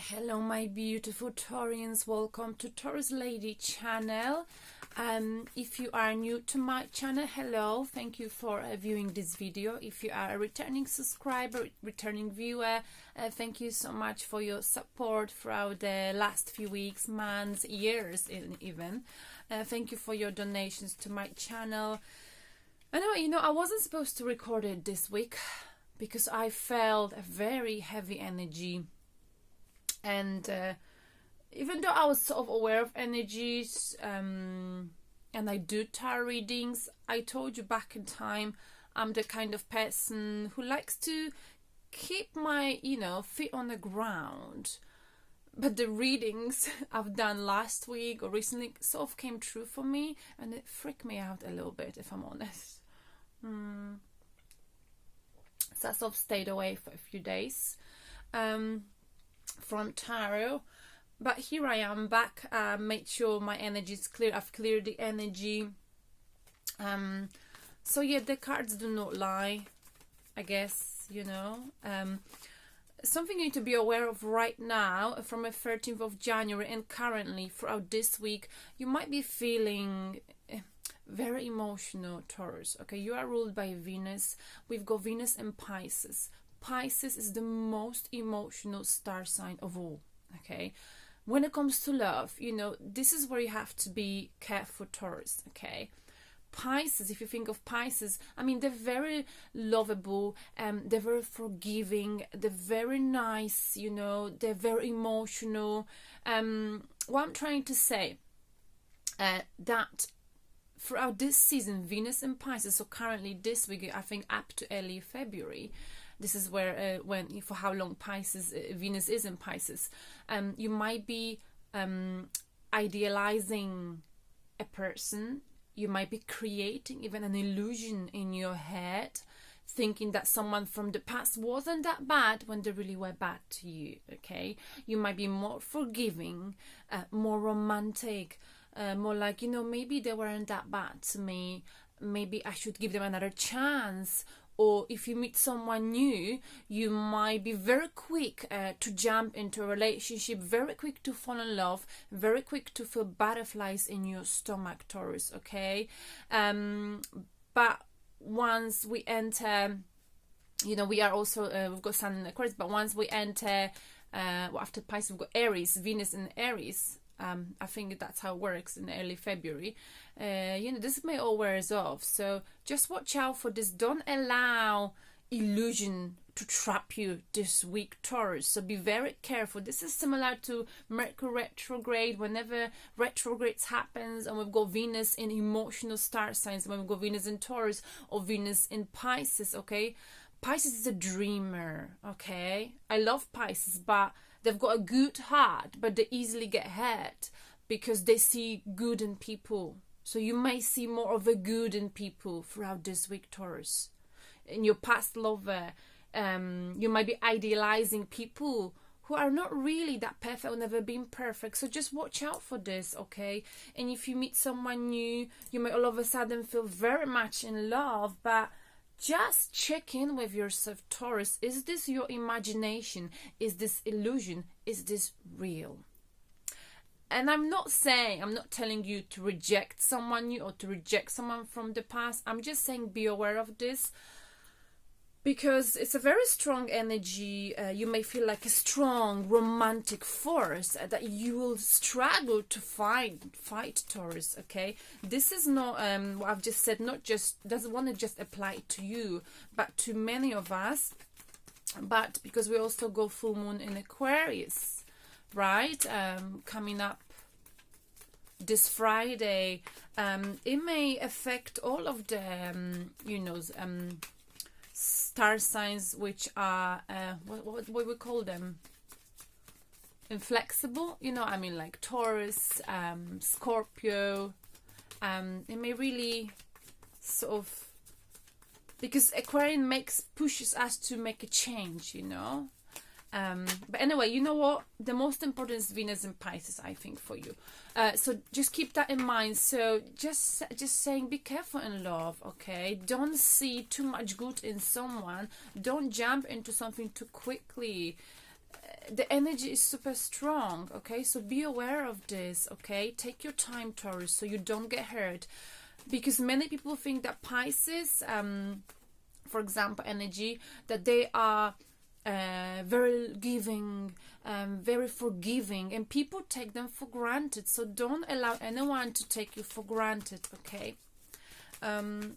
Hello my beautiful Taurians, welcome to Taurus Lady channel. If you are new to my channel, hello, thank you for viewing this video. If you are a returning subscriber, returning viewer, thank you so much for your support throughout the last few weeks, months, years even. Thank you for your donations to my channel. Anyway, I wasn't supposed to record it this week because I felt a very heavy energy. And even though I was sort of aware of energies and I do tarot readings, I told you back in time, I'm the kind of person who likes to keep my, feet on the ground. But the readings I've done last week or recently sort of came true for me, and it freaked me out a little bit, if I'm honest. So I sort of stayed away for a few days from tarot, but here I am back. Made sure my energy is clear. I've cleared the energy. So yeah, the cards do not lie, I guess. Something you need to be aware of right now, from the 13th of January and currently throughout this week, you might be feeling very emotional, Taurus. Okay, you are ruled by Venus. We've got Venus in Pisces. Pisces is the most emotional star sign of all, okay? When it comes to love, this is where you have to be careful, Taurus, okay? Pisces, if you think of Pisces, they're very lovable, they're very forgiving, they're very nice, they're very emotional. What I'm trying to say, that throughout this season, Venus in Pisces, so currently this week, I think up to early February, this is where, for how long Venus is in Pisces, you might be idealizing a person. You might be creating even an illusion in your head, thinking that someone from the past wasn't that bad when they really were bad to you, okay? You might be more forgiving, more romantic, more like, maybe they weren't that bad to me. Maybe I should give them another chance. Or if you meet someone new, you might be very quick to jump into a relationship, very quick to fall in love, very quick to feel butterflies in your stomach, Taurus, okay? But once we enter, we are also, we've got Sun in Aquarius, but once we enter, after Pisces, we've got Aries, Venus in Aries. I think that's how it works in early February. This may all wears off, so just watch out for this. Don't allow illusion to trap you this week, Taurus, so be very careful. This is similar to Mercury retrograde. Whenever retrogrades happens and we've got Venus in emotional star signs, when we've got Venus in Taurus or Venus in Pisces, okay? Pisces is a dreamer, okay? I love Pisces, but they've got a good heart, but they easily get hurt because they see good in people. So you may see more of a good in people throughout this week, Taurus. In your past lover, you might be idealizing people who are not really that perfect or never been perfect. So just watch out for this, okay? And if you meet someone new, you may all of a sudden feel very much in love, but just check in with yourself, Taurus. Is this your imagination? Is this illusion? Is this real? And I'm not telling you to reject someone new or to reject someone from the past. I'm just saying be aware of this, because it's a very strong energy. You may feel like a strong romantic force that you will struggle to fight, Taurus, okay? This is not what I've just said, doesn't want to just apply to you, but to many of us. But because we also go full moon in Aquarius, right? Coming up this Friday, it may affect all of the star signs which are what we call them, inflexible, like Taurus, Scorpio. It may really sort of, because Aquarian pushes us to make a change, But anyway, you know what? The most important is Venus in Pisces, I think, for you. So just keep that in mind. So just saying, be careful in love, okay? Don't see too much good in someone. Don't jump into something too quickly. the energy is super strong, okay? So be aware of this, okay? Take your time, Taurus, so you don't get hurt. Because many people think that Pisces, for example, energy, that they are very giving, very forgiving, and people take them for granted. So don't allow anyone to take you for granted, okay? And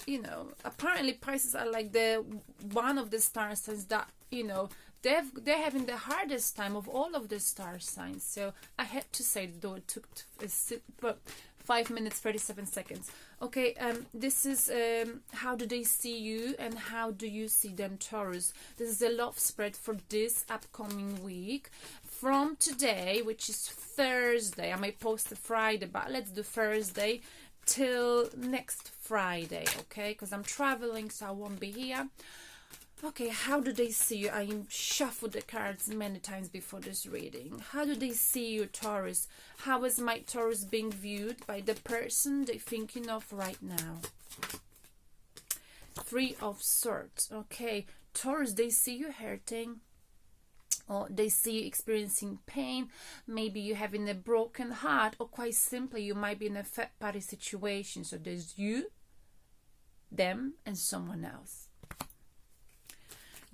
you know, apparently Pisces are like the one of the star signs that, you know, they're having the hardest time of all of the star signs. So I had to say it, though it took 5 minutes 37 seconds. Okay, this is how do they see you and how do you see them, Taurus? This is a love spread for this upcoming week from today, which is Thursday. I may post a Friday, but let's do Thursday till next Friday, okay? Because I'm traveling, so I won't be here. Okay, how do they see you? I shuffled the cards many times before this reading. How do they see you, Taurus? How is my Taurus being viewed by the person they're thinking of right now? 3 of Swords. Okay, Taurus, they see you hurting, or they see you experiencing pain. Maybe you're having a broken heart, or quite simply, you might be in a third party situation. So there's you, them, and someone else.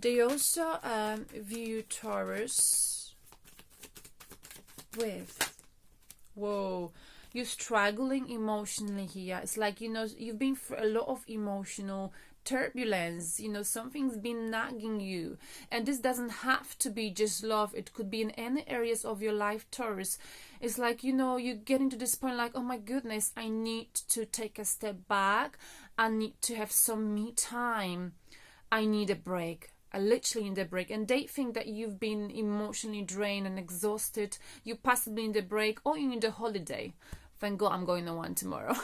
They also view Taurus with, whoa, you're struggling emotionally here. It's like, you know, you've been through a lot of emotional turbulence, you know, something's been nagging you, and this doesn't have to be just love. It could be in any areas of your life, Taurus. It's like, you know, you're getting to this point like, oh my goodness, I need to take a step back. I need to have some me time. I need a break. I literally need a break. And they think that you've been emotionally drained and exhausted. You possibly need a break, or you need a holiday. Thank God I'm going on one tomorrow.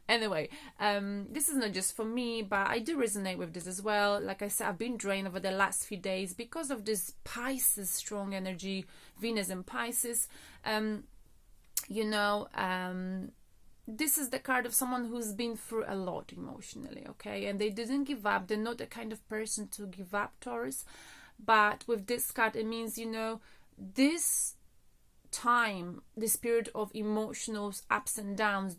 Anyway, this is not just for me, but I do resonate with this as well. Like I said, I've been drained over the last few days because of this Pisces strong energy, Venus and Pisces. You know, this is the card of someone who's been through a lot emotionally, okay? And they didn't give up. They're not the kind of person to give up, Taurus. But with this card, it means, you know, this time, this period of emotional ups and downs,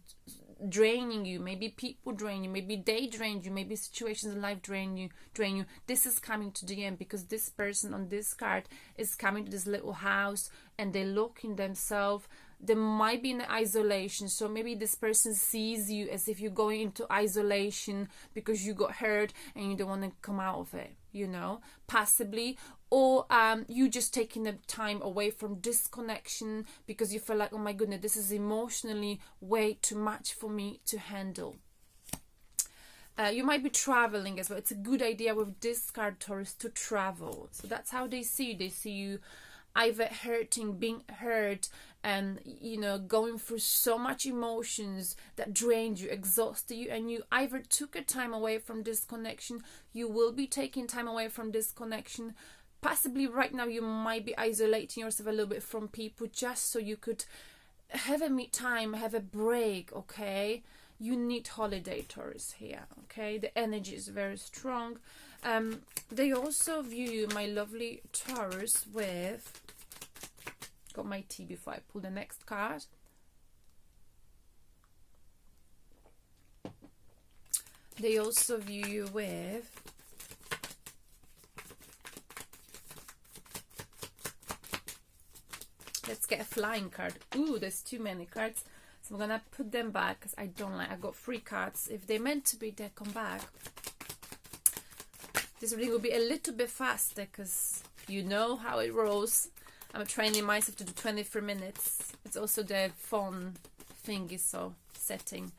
draining you, maybe people drain you, maybe they drain you, maybe situations in life drain you, this is coming to the end, because this person on this card is coming to this little house and they're looking themselves. They might be in isolation, so maybe this person sees you as if you're going into isolation because you got hurt and you don't want to come out of it, you know, possibly. Or you just taking the time away from disconnection because you feel like, oh my goodness, this is emotionally way too much for me to handle. You might be traveling as well. It's a good idea with this card, Taurus, to travel. So that's how they see you. They see you either hurting, being hurt, and, you know, going through so much emotions that drained you, exhausted you, and you either took a time away from this connection, you will be taking time away from this connection. Possibly right now you might be isolating yourself a little bit from people just so you could have a me time, have a break, okay? You need holiday, Taurus, here, okay? The energy is very strong. They also view you, my lovely Taurus, with... Got my tea before I pull the next card. They also view you with... Let's get a flying card. Ooh, there's too many cards. So I'm going to put them back because I don't like... I got 3 cards. If they're meant to be, they come back. This reading will be a little bit faster because you know how it rolls. I'm training myself to do 23 minutes. It's also the phone thingy, so setting.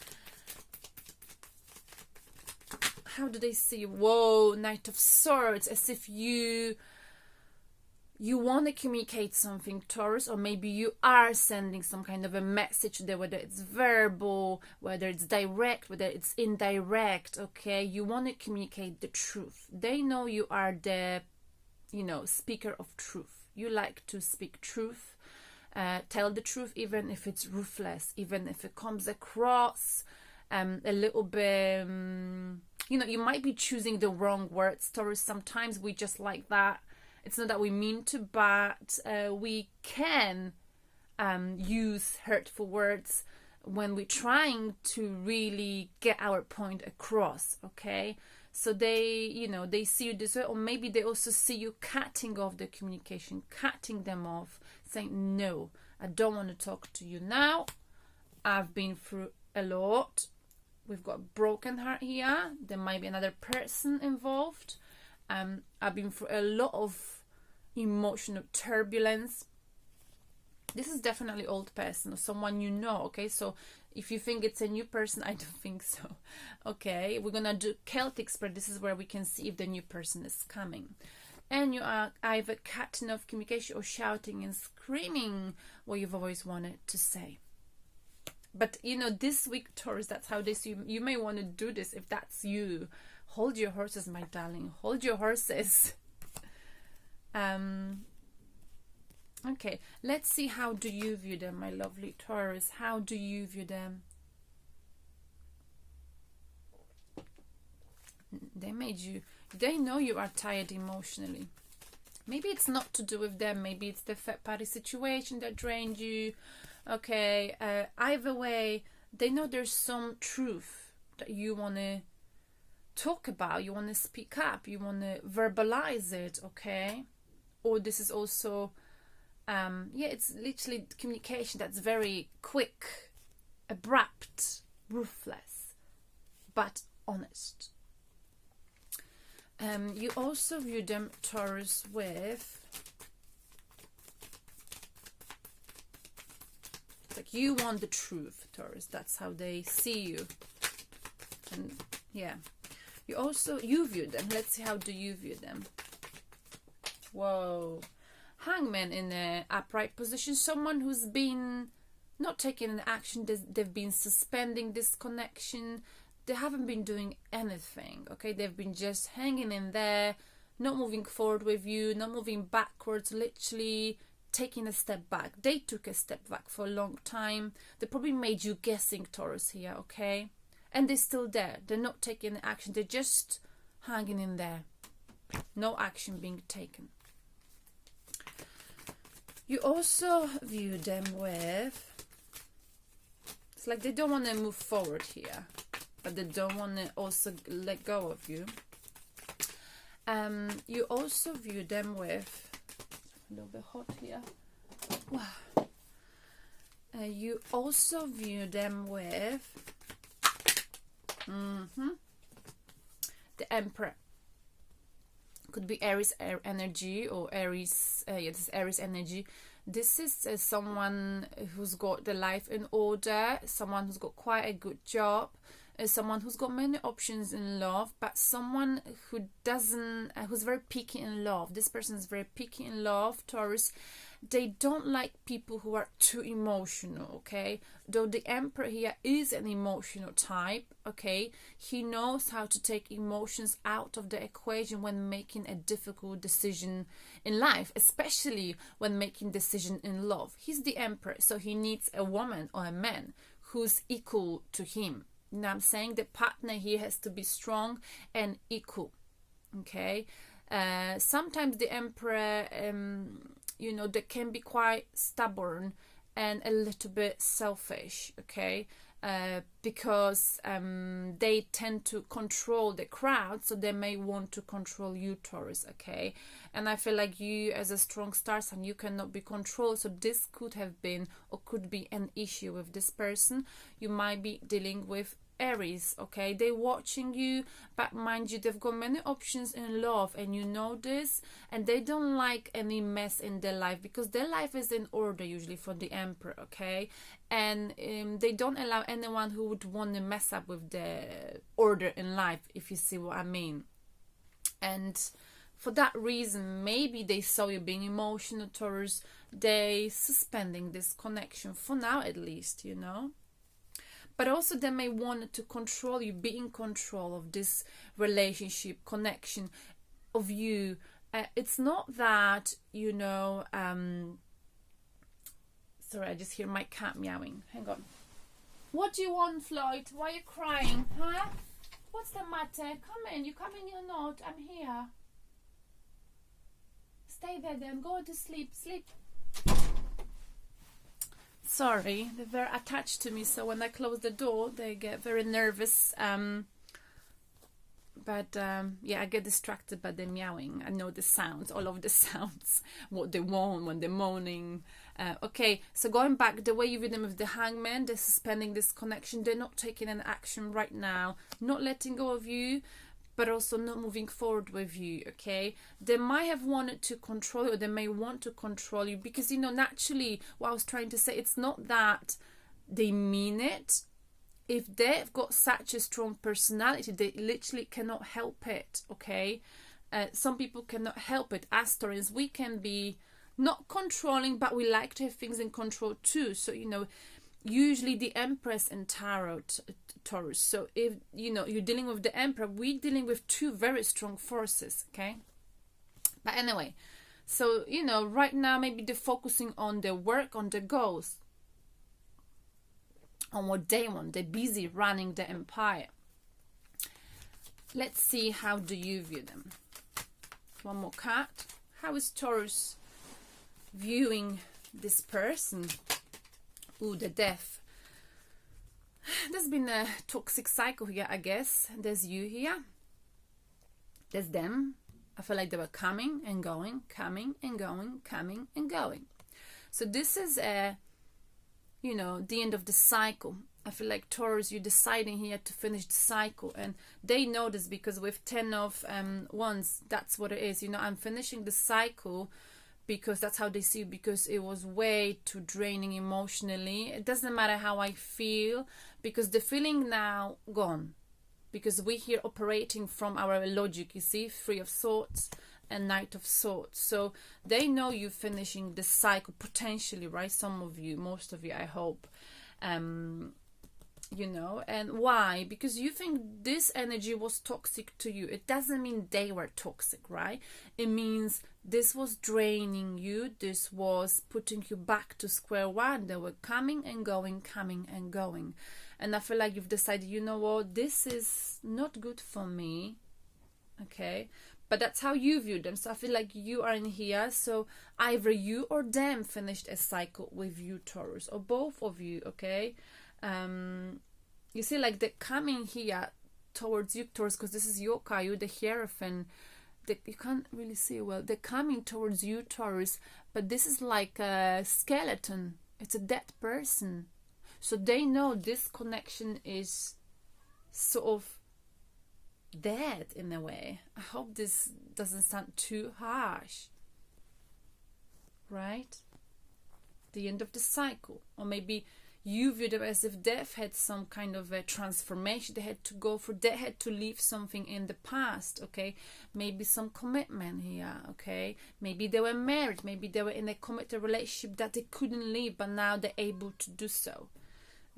How do they see? Whoa, Knight of Swords, as if you want to communicate something, Taurus, or maybe you are sending some kind of a message there, whether it's verbal, whether it's direct, whether it's indirect, okay? You want to communicate the truth. They know you are the, you know, speaker of truth. You like to speak truth, tell the truth, even if it's ruthless, even if it comes across a little bit, you know, you might be choosing the wrong words, Taurus. Sometimes we just like that. It's not that we mean to, but we can use hurtful words when we're trying to really get our point across, okay? So they see you this way, or maybe they also see you cutting off the communication, cutting them off, saying, no, I don't want to talk to you now. I've been through a lot. We've got a broken heart here. There might be another person involved. I've been through a lot of emotional turbulence. This is definitely old person or someone you know, okay? So if you think it's a new person, I don't think so. Okay, we're gonna do Celtic spread. This is where we can see if the new person is coming. And you are either cutting off communication or shouting and screaming what you've always wanted to say. But this week, Taurus, that's how they see you. You may want to do this if that's you. Hold your horses, my darling. Hold your horses. Okay, let's see, how do you view them, my lovely Taurus? How do you view them? They know you are tired emotionally. Maybe it's not to do with them. Maybe it's the third party situation that drained you. Okay, either way, they know there's some truth that you want to talk about. You want to speak up. You want to verbalize it, okay? Or this is also, it's literally communication that's very quick, abrupt, ruthless, but honest. You also view them, Taurus, with, like, you want the truth, Taurus. That's how they see you. And yeah, you view them. Let's see, how do you view them? Whoa. Hangman in an upright position. Someone who's been not taking an action. They've been suspending this connection. They haven't been doing anything, okay? They've been just hanging in there, not moving forward with you, not moving backwards, literally taking a step back. They took a step back for a long time. They probably made you guessing, Taurus, here, okay? And they're still there. They're not taking action. They're just hanging in there. No action being taken. You also view them with, it's like they don't want to move forward here, but they don't want to also let go of you. You also view them with, a little bit hot here. Wow. You also view them with the Emperor. Could be Aries energy or Aries, this is Aries energy. This is someone who's got the life in order, someone who's got quite a good job, someone who's got many options in love, but someone who doesn't, who's very picky in love. This person is very picky in love, Taurus. They don't like people who are too emotional, okay? Though the Emperor here is an emotional type, okay? He knows how to take emotions out of the equation when making a difficult decision in life, especially when making decision in love. He's the Emperor, so he needs a woman or a man who's equal to him. You know what I'm saying? The partner here has to be strong and equal, okay? Sometimes the Emperor, they can be quite stubborn and a little bit selfish, okay? Because they tend to control the crowd, so they may want to control you, Taurus, okay? And I feel like you, as a strong star sign, you cannot be controlled, so this could have been or could be an issue with this person. You might be dealing with Aries, okay? They're watching you, but mind you, they've got many options in love, and you know this, and they don't like any mess in their life, because their life is in order usually for the Emperor, okay? And they don't allow anyone who would want to mess up with the order in life, if you see what I mean. And for that reason, maybe they saw you being emotional, Taurus. They suspending this connection for now, at least, But also they may want to control you, be in control of this relationship, connection of you. It's not that, sorry, I just hear my cat meowing. Hang on. What do you want, Floyd? Why are you crying? Huh? What's the matter? Come in. You come in, you're not. I'm here. stay there then, go to sleep, sleep. Sorry, they're very attached to me, so when I close the door, they get very nervous. Yeah, I get distracted by the meowing. I know the sounds, all of the sounds, what they want when they're moaning. Okay, so going back, the way you view them with the Hangman, they're suspending this connection. They're not taking an action right now, not letting go of you, but also not moving forward with you, okay? They might have wanted to control you, or they may want to control you, because, you know, naturally, what I was trying to say, it's not that they mean it. If they've got such a strong personality, they literally cannot help it, okay? Some people cannot help it. As Taurus, we can be not controlling, but we like to have things in control too. So, you know, usually the Empress and Tarot, Taurus. So if, you know, you're dealing with the Emperor, we're dealing with two very strong forces, okay? But anyway, so, you know, right now maybe they're focusing on their work, on their goals, on what they want. They're busy running the empire. Let's see, how do you view them? One more card. How is Taurus viewing this person? Ooh, the Death. There's been a toxic cycle here, I guess. There's you here. There's them. I feel like they were coming and going, coming and going, coming and going. So this is a, you know, the end of the cycle. I feel like Taurus, you're deciding here to finish the cycle, and they know this because with 10 of Wands, that's what it is. You know, I'm finishing the cycle because that's how they see it, because it was way too draining emotionally. It doesn't matter how I feel, because the feeling now gone, because we're here operating from our logic, you see, Three of Swords and Knight of Swords. So they know you finishing the cycle potentially, right? Some of you, most of you, I hope. You know, and why? Because you think this energy was toxic to you. It doesn't mean they were toxic, right? It means this was draining you. This was putting you back to square one. They were coming and going, coming and going. And I feel like you've decided, you know what, this is not good for me. Okay, but that's how you view them. So I feel like you are in here. So either you or them finished a cycle with you, Taurus, or both of you, okay? You see, like they're coming here towards you, Taurus, because this is your card, you're the Hierophant. You can't really see well. They're coming towards you, Taurus, but this is like a skeleton. It's a dead person. So they know this connection is sort of dead in a way. I hope this doesn't sound too harsh, right? The end of the cycle. Or maybe you view them as if death had some kind of a transformation they had to go for. They had to leave something in the past, okay? Maybe some commitment here, okay? Maybe they were married. Maybe they were in a committed relationship that they couldn't leave, but now they're able to do so,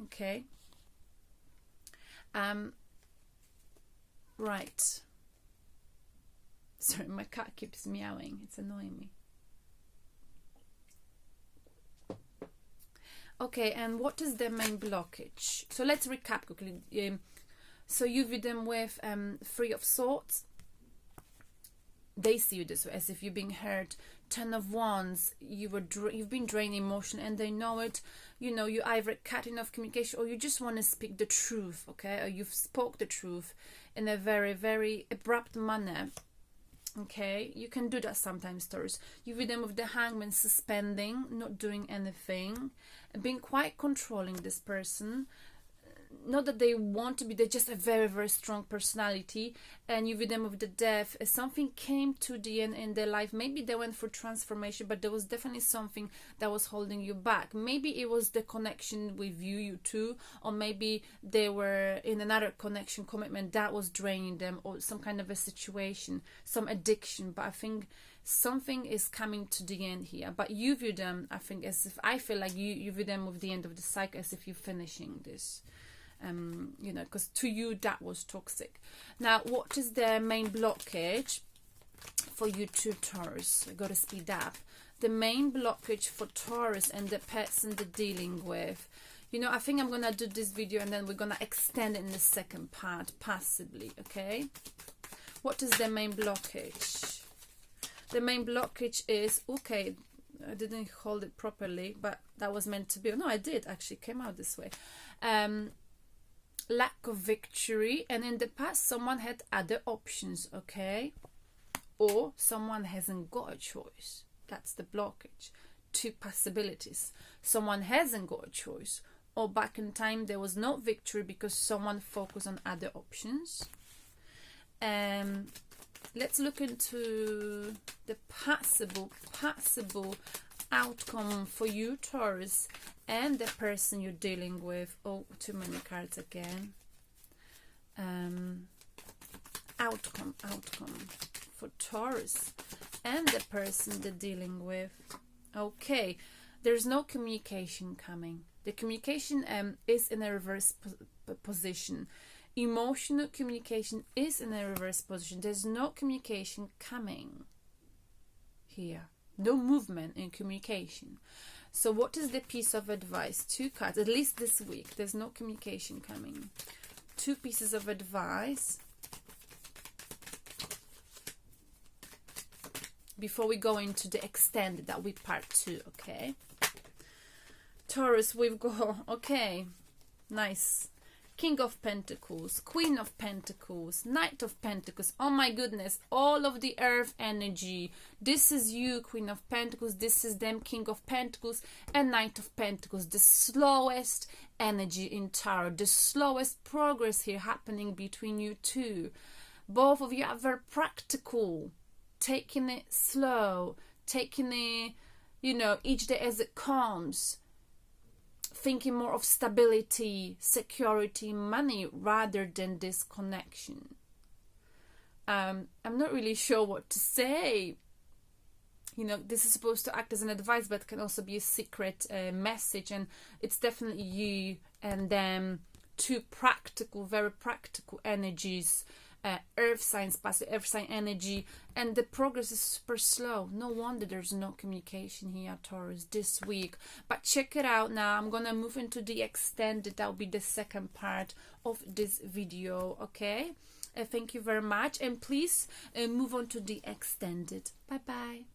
okay? Right. Sorry, my cat keeps meowing. It's annoying me. Okay, and what is their main blockage? So let's recap quickly. So you view them with Three of Swords. They see you this way, as if you're being hurt. 10 of Wands, you've been drained emotionally, and they know it. You know, you either cutting off communication, or you just want to speak the truth, okay? Or you've spoke the truth in a very, very abrupt manner. Okay, you can do that sometimes, Taurus. You view them with the Hangman, suspending, not doing anything, being quite controlling, this person. Not that they want to be, they're just a very, very strong personality. And you view them with the Death. Something came to the end in their life. Maybe they went for transformation, but there was definitely something that was holding you back. Maybe it was the connection with you two, or maybe they were in another connection, commitment that was draining them, or some kind of a situation, some addiction. But I think something is coming to the end here. But you view them, I think, as if, I feel like you view them with the end of the cycle, as if you're finishing this. You know, because to you that was toxic. Now, what is the main blockage for you two, Taurus? I gotta speed up. The main blockage for Taurus and the person they're dealing with. You know, I think I'm gonna do this video and then we're gonna extend it in the second part, possibly, okay? What is the main blockage? The main blockage is, okay, I didn't hold it properly, but that was meant to be. No, I did actually, came out this way. Lack of victory, and in the past someone had other options, okay, or someone hasn't got a choice. That's the blockage. Two possibilities: someone hasn't got a choice, or back in time there was no victory because someone focused on other options. Let's look into the possible outcome for you, Taurus, and the person you're dealing with. Oh, too many cards again. Outcome for Taurus and the person they're dealing with. Okay, there's no communication coming. The communication is in a reverse position. Emotional communication is in a reverse position. There's no communication coming here. No movement in communication. So what is the piece of advice? Two cards, at least this week. There's no communication coming. Two pieces of advice before we go into the extended, that will be part 2, okay? Taurus, we've got, okay, nice. King of Pentacles, Queen of Pentacles, Knight of Pentacles. Oh my goodness, all of the earth energy. This is you, Queen of Pentacles. This is them, King of Pentacles and Knight of Pentacles. The slowest energy in tarot, the slowest progress here happening between you two. Both of you are very practical, taking it slow, taking it, you know, each day as it comes. Thinking more of stability, security, money rather than disconnection. I'm not really sure what to say. You know, this is supposed to act as an advice, but can also be a secret message. And it's definitely you and them, two practical, very practical energies. Earth signs, passive earth sign energy, and the progress is super slow. No wonder there's no communication here, Taurus, this week. But check it out now. I'm gonna move into the extended. That'll be the second part of this video, okay? Thank you very much, and please move on to the extended. Bye bye.